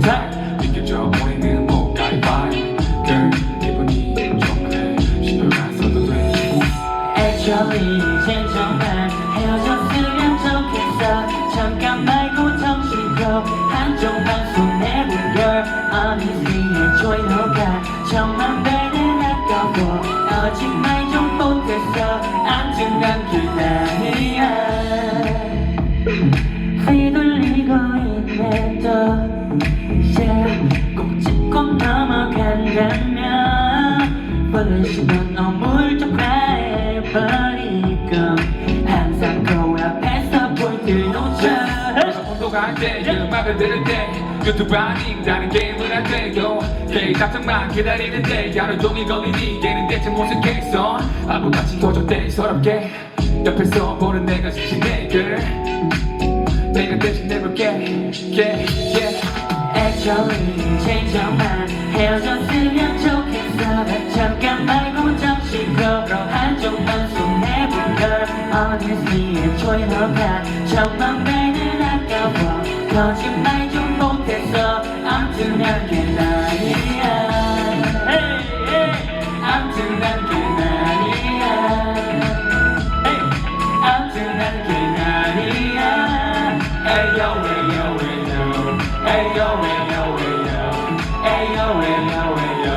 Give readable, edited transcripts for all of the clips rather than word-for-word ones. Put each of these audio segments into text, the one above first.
잘 느껴져 우리는 뭔가 vibe girl 기분이 좋게 신경안써도 돼 Actually 이젠 정말 헤어졌으면 좋겠어 잠깐 말고 정신도 한쪽만 손해본 girl Honestly enjoy 너가 정말 배는 아까워 아직 말 좀 못했어 암튼 난 기다려 휘둘리고 있네 또 이제 꼭 짚고 넘어간다면 버릇이면 너무 좀 해버리고 항상 거울 앞에서 볼들 놓쳐 온도가 안돼 음악을 들을 때 유튜브 아닌 다른 게임을 안 되고 게임 답장만 기다리는데 하루 종일 걸리니 걔는 대체 무슨 캐릭터 아무같이 도전돼 서럽게 옆에서 보는 내가 지치네 girl 내가 대신 내볼게 yeah yeah Actually 이제 정말 헤어졌으면 좋겠어 잠깐 말고 정신고 한쪽만 손해본 걸 Honestly enjoy 너가 정말 매는 아까워 거짓말 좀 못했어 암튼 난 기다려 암튼 난 기다려 암튼 난 기다려 에이요 에이요 에이요 에이요 에이요 에이요 에이요 에이요 에이요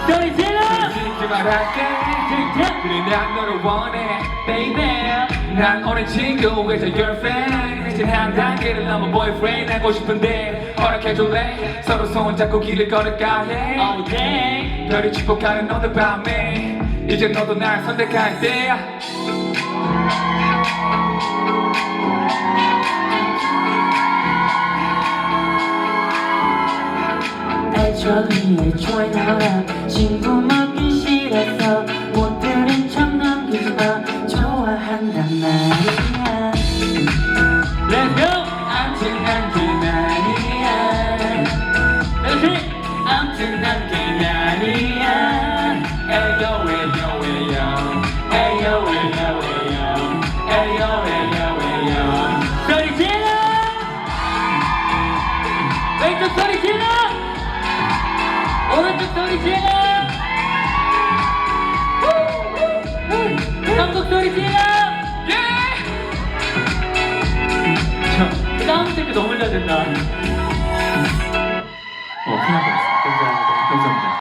소리 질러 솔직히 말할게 그래 난 너를 원해 baby 난 오랜 친구에서 girlfriend 이제 한 단계를 넘어 boyfriend 하고 싶은데 허락해줄래 서로 손잡고 길을 걸을까 해 Oh yeah 별이 축복하는 오늘 밤에 이제 너도 날 선택할 때야 Actually enjoy 너랑 친구 먹기 싫어서 못 들은 척 넘기지 마 좋아한단 말이야 Let's go! 암튼 난 기다리야 암튼 난 기다리야 에이요 에이요 에이요 에이요 에이요 에이요 에이요 에이요 에이요 소리 질러! 왼쪽 소리 질러! 오른쪽 소리 질러! 한국 소리 질러! 예! 사운드 체크 너무 잘 된다.